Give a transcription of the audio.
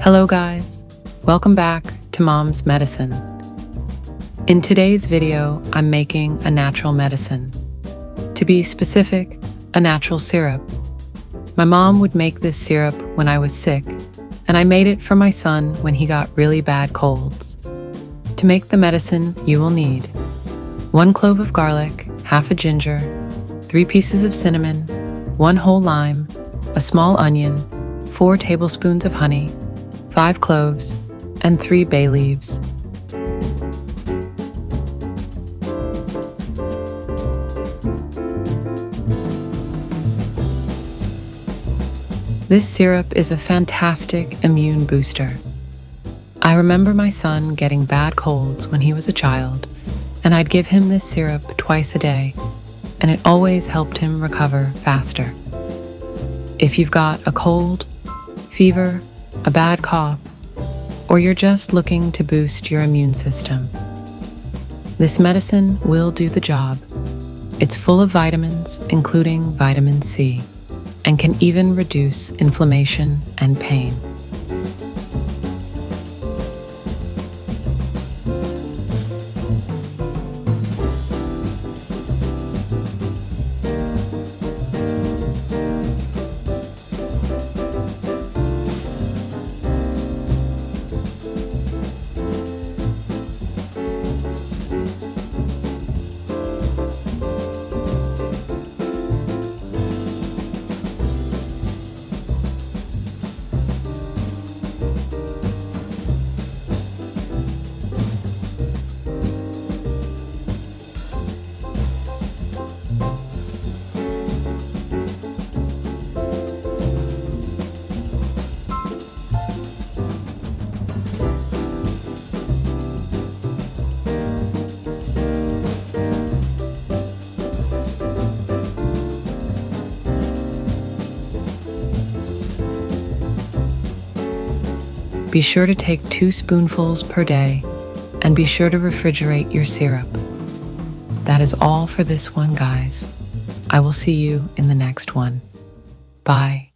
Hello guys, welcome back to Mom's Medicine. In today's video, I'm making a natural medicine. To be specific, a natural syrup. My mom would make this syrup when I was sick, and I made it for my son when he got really bad colds. To make the medicine, you will need 1 clove of garlic, half a ginger, 3 pieces of cinnamon, 1 whole lime, a small onion, 4 tablespoons of honey, 5 cloves, and 3 bay leaves. This syrup is a fantastic immune booster. I remember my son getting bad colds when he was a child, and I'd give him this syrup twice a day, and it always helped him recover faster. If you've got a cold, fever, a bad cough, or you're just looking to boost your immune system, this medicine will do the job. It's full of vitamins, including vitamin C, and can even reduce inflammation and pain. Be sure to take 2 spoonfuls per day, and be sure to refrigerate your syrup. That is all for this one, guys. I will see you in the next one. Bye.